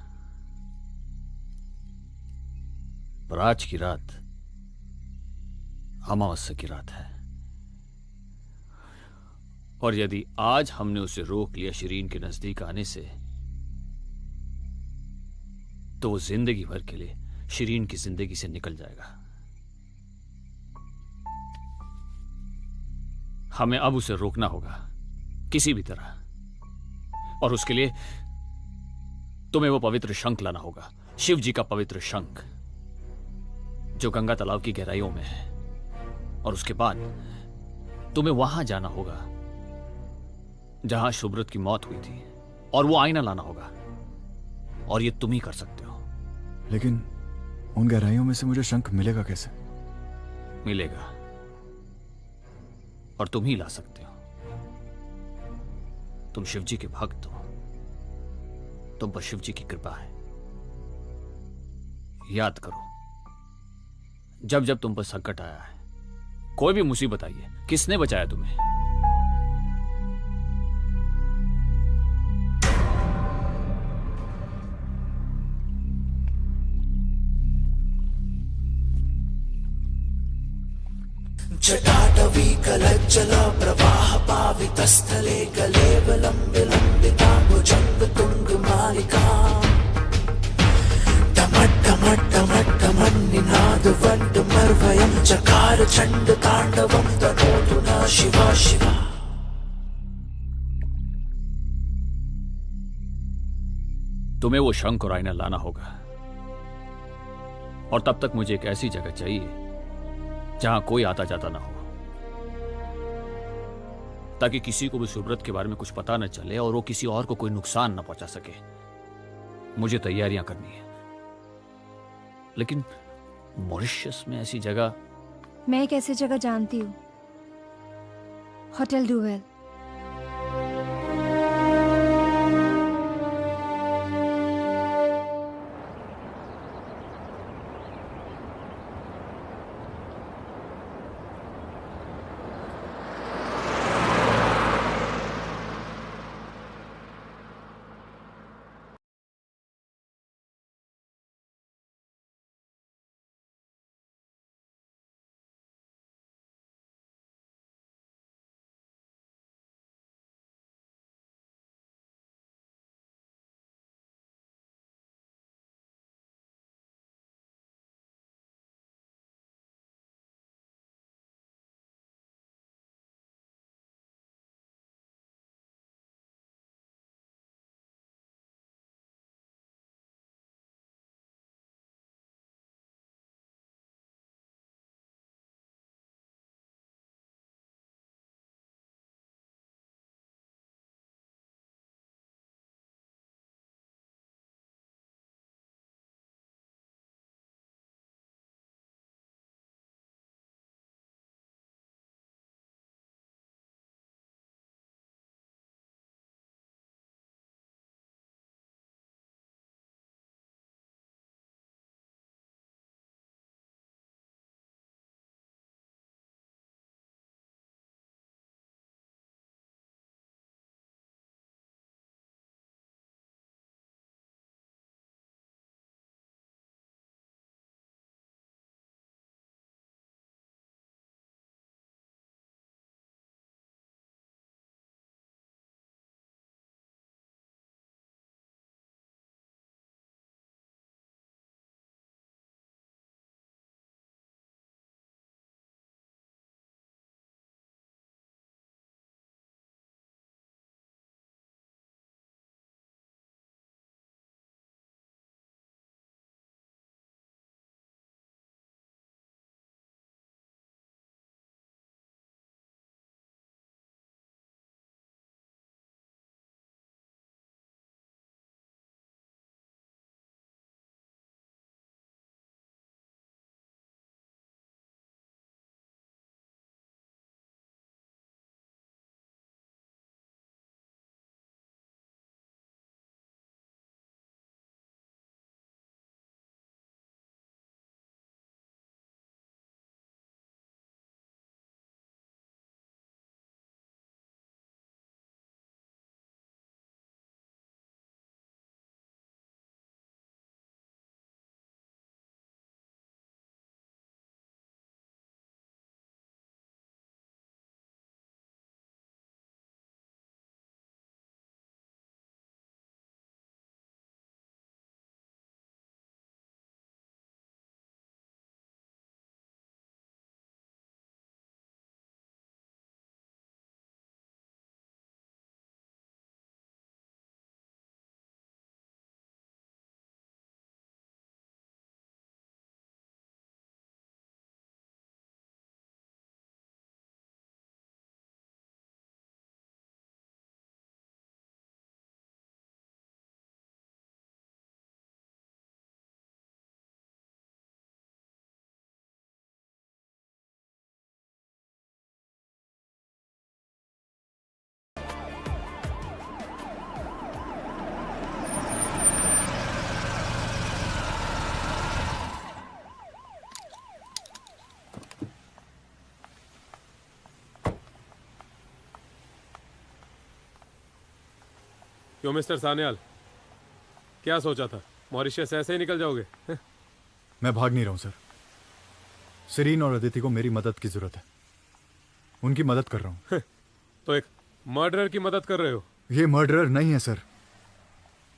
पर आज की रात अमावस्या की रात है, और यदि आज हमने उसे रोक लिया शिरीन के नजदीक आने से, तो वो जिंदगी भर के लिए शिरीन की जिंदगी से निकल जाएगा। हमें अब उसे रोकना होगा किसी भी तरह, और उसके लिए तुम्हें वो पवित्र शंख लाना होगा, शिव जी का पवित्र शंख जो गंगा तालाब की गहराइयों में है। और उसके बाद तुम्हें वहां जाना होगा जहां शुभ्रत की मौत हुई थी, और वो आईना लाना होगा, और ये तुम ही कर सकते हो।
लेकिन उन गहराइयों में से मुझे शंख मिलेगा कैसे?
मिलेगा, और तुम ही ला सकते हो। तुम शिव जी के भक्त हो, तुम पर शिव जी की कृपा है। याद करो, जब जब तुम पर संकट आया है, कोई भी मुसीबत आई है, किसने बचाया तुम्हें?
जटाटवी कलज्जल प्रवाह पावितस्थले कलेवलं विलम्बिताम्बुजङ्ग तुङ्गमालिका टमट्टमट्टमट्टमन्निनादवण्डमर्वयं चकार चण्ड ताण्डवं तनोतु न शिवा शिवा।
तुम्हें वो शंख और आईना लाना होगा, और तब तक मुझे एक ऐसी जगह चाहिए जहां कोई आता जाता ना हो, ताकि किसी को भी शुभ्रत के बारे में कुछ पता न चले और वो किसी और को कोई नुकसान न पहुंचा सके। मुझे तैयारियां करनी है, लेकिन मॉरिशस में ऐसी जगह।
मैं एक ऐसी जगह जानती हूँ, होटल डुवेल।
क्यों मिस्टर सान्याल, क्या सोचा था मॉरिशस ऐसे ही निकल जाओगे?
मैं भाग नहीं रहा हूं सर। सिरीन और अदिति को मेरी मदद की जरूरत है, उनकी मदद कर रहा हूं।
तो एक मर्डरर की मदद कर रहे हो?
ये मर्डरर नहीं है सर।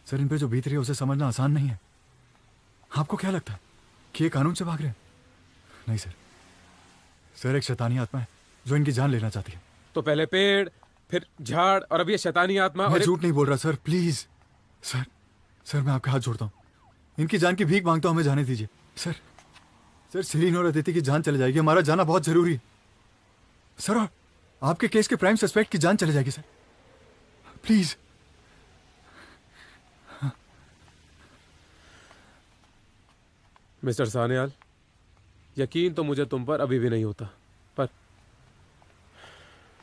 सर इन पे जो बीत रही है उसे समझना आसान नहीं है। आपको क्या लगता है कि ये कानून से भाग रहे हैं? नहीं सर, सर एक शैतानी आत्मा है जो इनकी जान लेना चाहती है।
तो पहले पेड़, फिर झाड़, और अब ये शैतानी आत्मा।
मैं झूठ नहीं बोल रहा सर, प्लीज सर। सर मैं आपके हाथ जोड़ता हूँ, इनकी जान की भीख मांगता हूँ, हमें जाने दीजिए सर। सर सिरीन और अदिति की जान चली जाएगी, हमारा जाना बहुत जरूरी है सर। और आपके केस के प्राइम सस्पेक्ट की जान चली जाएगी सर, प्लीज।
मिस्टर सान्याल, यकीन तो मुझे तुम पर अभी भी नहीं होता, पर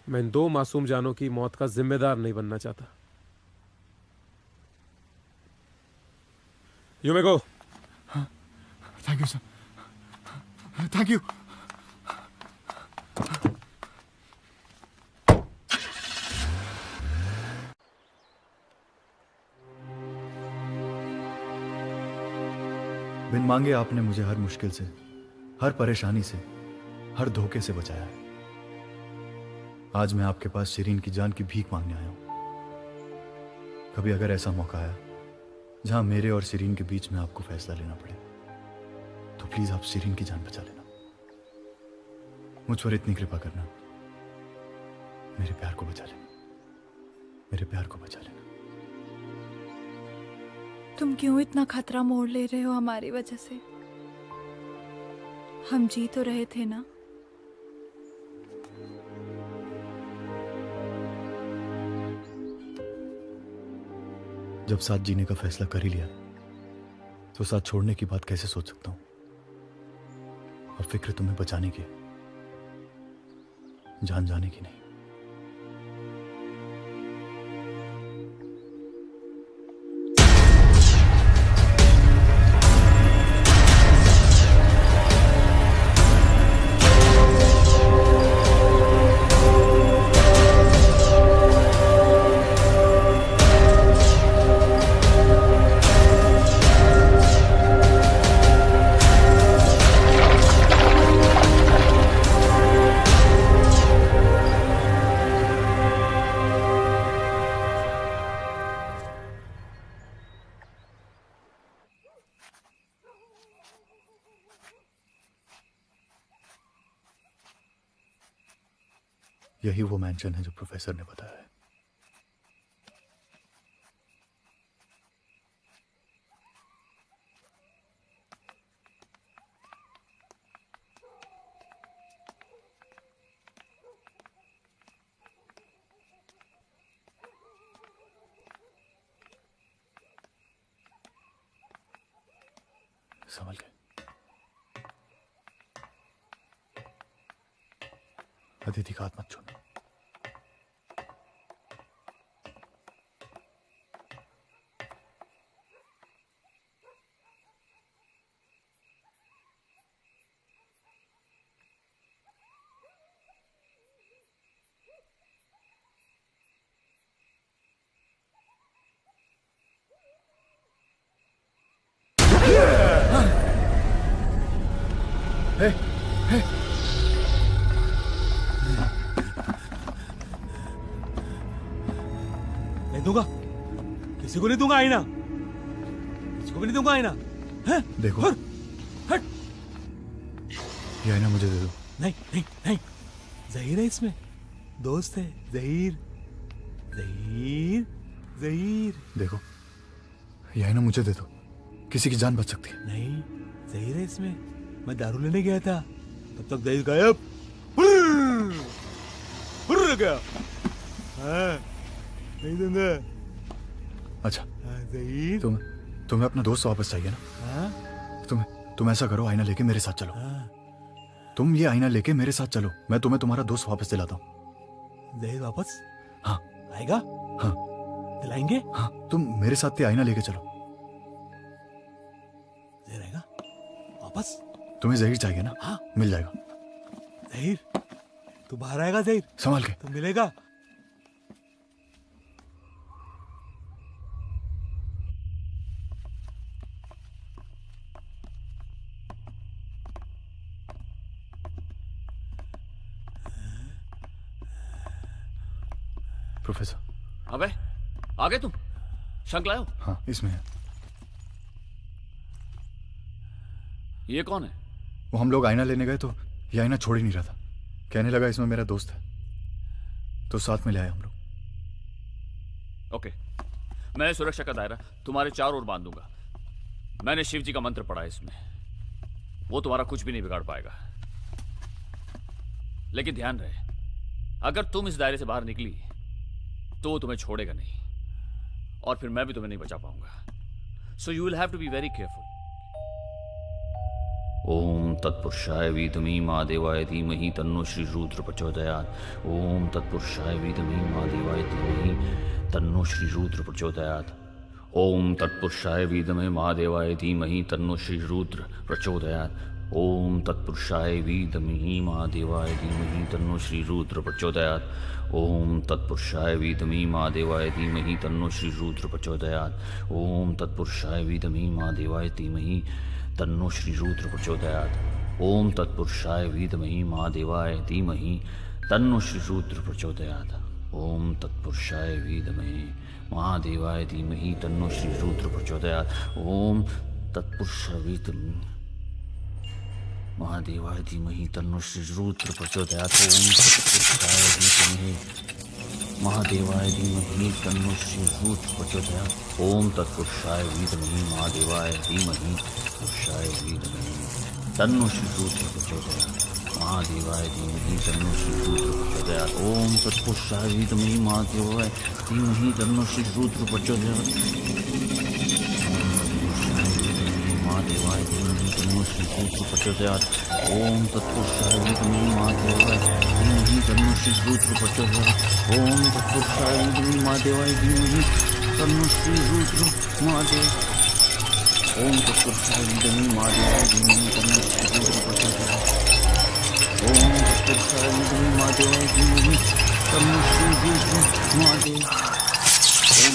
मैं इन 2 मासूम जानों की मौत का जिम्मेदार नहीं बनना चाहता। You may go.
Thank you sir, thank you. बिन मांगे आपने मुझे हर मुश्किल से, हर परेशानी से, हर धोखे से बचाया है। आज मैं आपके पास शिरीन की जान की भीख मांगने आया हूं। कभी अगर ऐसा मौका आया जहां मेरे और शिरीन के बीच में आपको फैसला लेना पड़े, तो प्लीज आप शिरीन की जान बचा लेना। मुझ पर इतनी कृपा करना, मेरे प्यार को बचा लेना, मेरे प्यार को बचा लेना।
तुम क्यों इतना खतरा मोड़ ले रहे हो हमारी वजह से? हम जी तो रहे थे ना।
जब साथ जीने का फैसला कर ही लिया, तो साथ छोड़ने की बात कैसे सोच सकता हूं? और फिक्र तुम्हें बचाने की, जान जाने की नहीं। यही वो मैंशन है जो प्रोफेसर ने बताया है। संभल के। अदिति का हाथ मत छूना।
Hey, hey. नहीं दूंगा, किसी को नहीं दूंगा आईना, किसी को भी नहीं दूंगा आईना। हैं?
देखो,
हट, हट।
ये आईना मुझे दे दो।
नहीं नहीं नहीं, जहीर है इसमें, दोस्त है जहीर, जहीर, जहीर।
देखो, ये आईना मुझे दे दो, किसी की जान बच सकती है।
नहीं, जहीर है इसमें। मैं दारू लेने गया था, तब तक जहीर गायब, फुर्र गया। हाँ, नहीं दूंगा।
अच्छा,
जहीर,
तुम्हें अपना दोस्त वापस चाहिए ना?
हाँ?
तुम ऐसा करो, आईना लेके मेरे साथ चलो। तुम ये आईना लेके मेरे साथ चलो, मैं तुम्हें तुम्हारा दोस्त वापस दिलाता हूँ।
जहीर वापस?
हाँ।
आएगा?
हाँ।
दिलाएंगे?
हाँ, तुम मेरे साथ ये आईना लेके चलो।
जहीर आएगा वापस?
तुम्हें जहीर चाहिए ना?
हाँ।
मिल जाएगा।
जहीर, तू बाहर आएगा जहीर?
संभाल के।
तू मिलेगा?
प्रोफेसर।
अबे आ गए तुम? शंख लाए हो?
हाँ इसमें है।
ये कौन है?
वो हम लोग आईना लेने गए तो ये आईना छोड़ ही नहीं रहा था। कहने लगा इसमें मेरा दोस्त है, तो साथ में ले आए हम लोग।
ओके, मैं सुरक्षा का दायरा तुम्हारे चारों ओर बांध दूंगा। मैंने शिव जी का मंत्र पढ़ा है इसमें, वो तुम्हारा कुछ भी नहीं बिगाड़ पाएगा। लेकिन ध्यान रहे, अगर तुम इस दायरे से बाहर निकली तो वो तुम्हें छोड़ेगा नहीं, और फिर मैं भी तुम्हें नहीं बचा पाऊंगा। So you will have to be very careful. ओम तत्पुरुषाय विद्महे महादेवाय धीमहि तन्नो श्री रुद्र प्रचोदयात्। ओम तत्पुरुषाय विद्महे महादेवाय धीमहि तन्नो श्री रुद्र प्रचोदयात्। ओम तत्पुरुषाय विद्महे महादेवाय धीमहि तन्नो श्री रुद्र प्रचोदयात्। ओम तत्पुरुषाय विद्महे महादेवाय धीमहि तन्नो श्री रुद्र प्रचोदयात्। ओम तत्पुरुषाय विद्महे महादेवाय धीमहि तन्नो श्री रुद्र प्रचोदयात्। ओम तत्पुरुषाय विद्महे महादेवाय धीमहि तन्नो श्री रुद्र प्रचोदयात्। ओम तत्पुरुषाय विद्महे महादेवाय धीमहि तन्नो श्री रुद्र प्रचोदयात्। ओम तत्पुरुषाय विद्महे महादेवाय धीमहि तन्नो श्री रुद्र प्रचोदयात्। ओम तत्पुरुषाय विद्महे महादेवाय धीमहि तन्नो श्री रुद्र प्रचोदयात्। ओम तत्पुरुषाय विद्महे महादेवाय धीमहि तन्नो श्री रुद्र प्रचोदयात्। ओम तत्पुरुषाय विद्महे महादेवाय धीमहि पुरुषाय विद्महे तन्नो श्री रुद्र प्रचोदयात्। महादेवाय धीमहि तन्नो श्री रुद्र प्रचोदयात्। ओम तत्पुरुषाय विद्महे महादेवाय धीमहि तन्नो श्री रुद्र प्रचोदयात्। महादेवाय धीमहि तन्नो श्री रुद्र प्रचोदयात्। ओम तत्पुरुषाय विद्महे महादेवाय धीमहि तन्नो श्री रुद्र प्रचोदयात्। ओम तत्पुरुषाय विद्महे महादेवाय धीमहि तन्नो श्री रुद्र महादेव। ओम तत्पुरुषाय विद्महे महादेवाय धीमहि तन्नो श्री रुद्र प्रचोदयात्। ओम तत्पुरुषाय विद्महे महादेवाय धीमहि तन्नो श्री रुद्र महादेव। ओम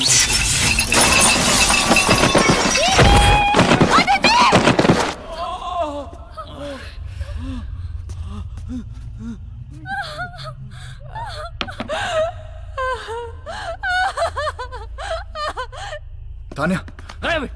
तान्या,
गायब।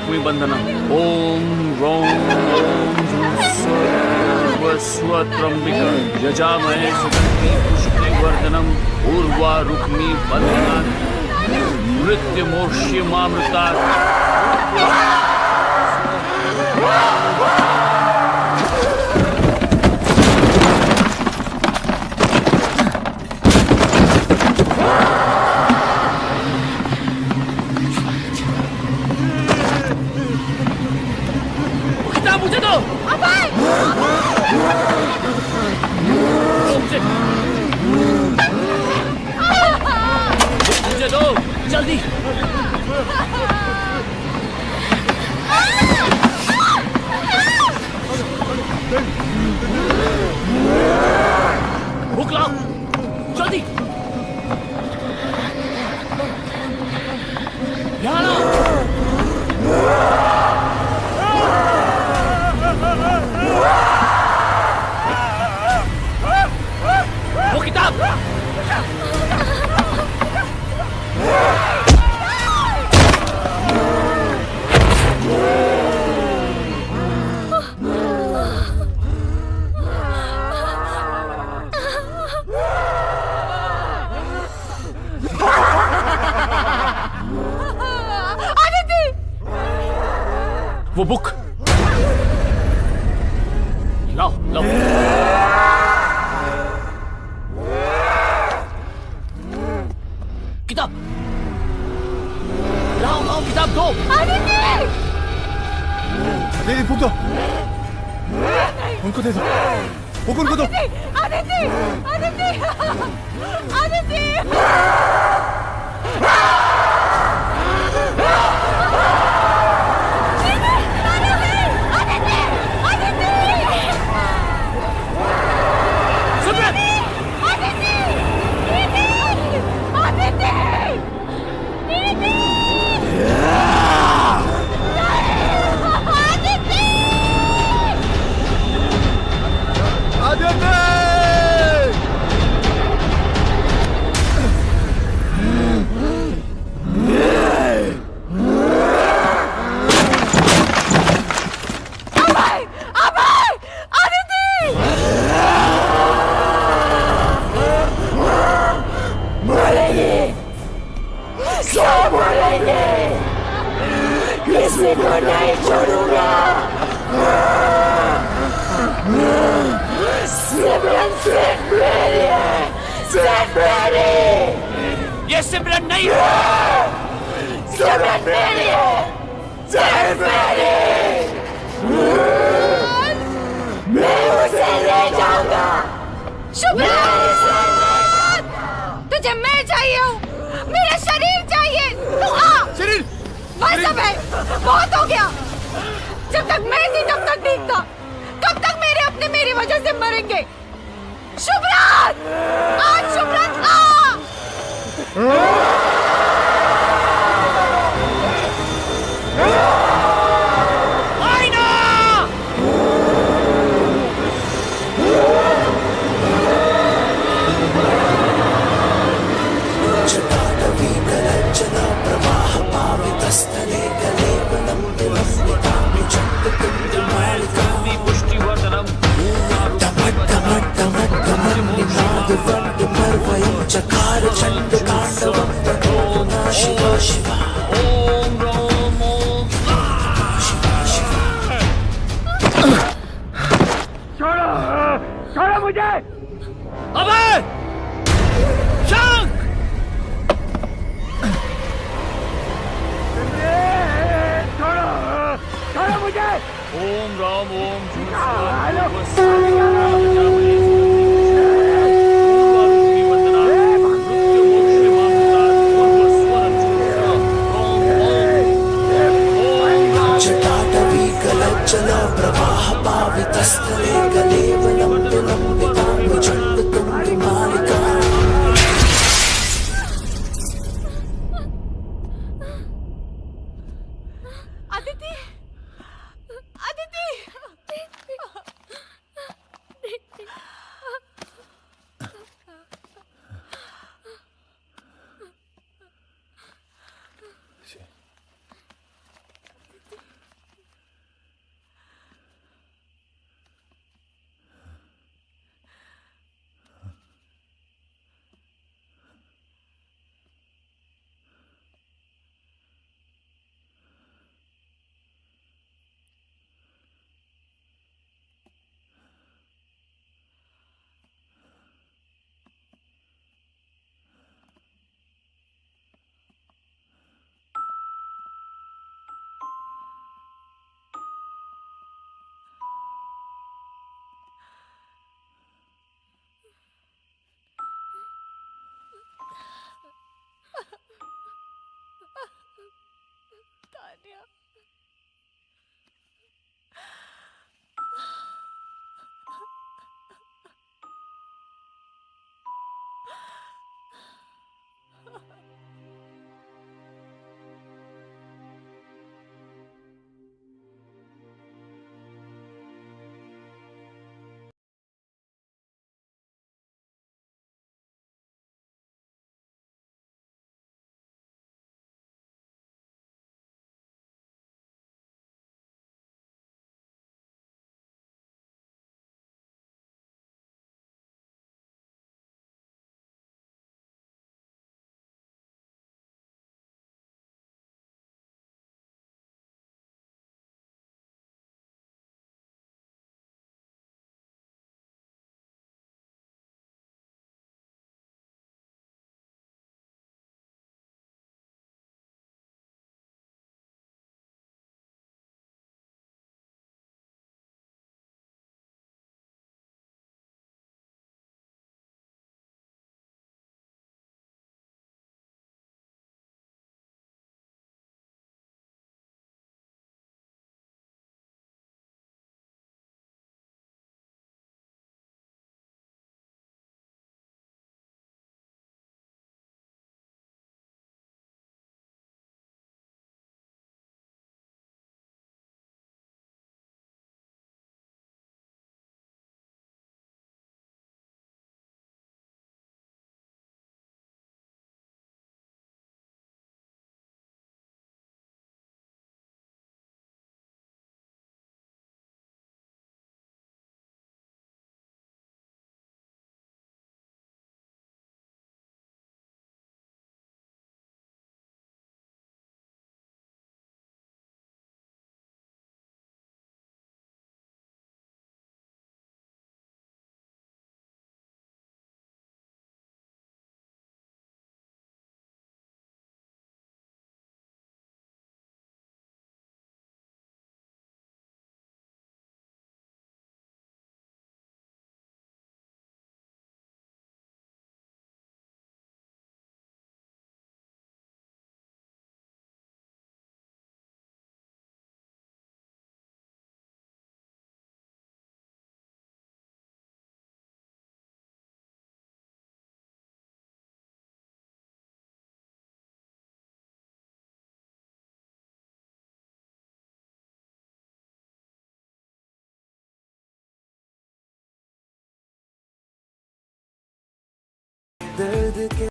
रुक्मी बंधनम ओम रोम स्वत्रंबिका यजामहे सुगंधि पुष्टिवर्धनम उर्वा रुक्मी बंधनात् मृत्युमोक्ष्यमामृतात् मुझे दो मुझे दो जल्दी भूख लाओ जल्दी यहाँ लाओ वो किताब वो बुक लाओ लाओ किताब लाओ लाओ किताब दो
दीदी फूक दो उनको दे दो फूक उनको दो
किसी को नहीं छोड़ूंगा सिमरन सिर्फ मेरी है सिर्फ मेरी
ये सिमरन नहीं
सिमरन मेरी है सिर्फ मेरी मैं उसे ले जाऊंगा
शुभ्रत तुझे मैं चाहिए हूँ मेरा शरीर चाहिए तू आ
शरीर
बस अब है बहुत हो गया जब तक मैं थी तब तक ठीक था कब तक मेरे अपने मेरी वजह से मरेंगे शुभ्रत आज शुभ्रत आ
चकार चंड तांडवम शिवा शिवा
ओम रोम ओम
शिवा शिवा
छोड़ो छोड़ो मुझे
अबे शंख
छोड़ो छोड़ो मुझे
ओम राम ओम
चला प्रवाह पावितस्थले गलेव लंब लंबितांग चंड तुंग मालिका
अदिति अदिति
दर्द के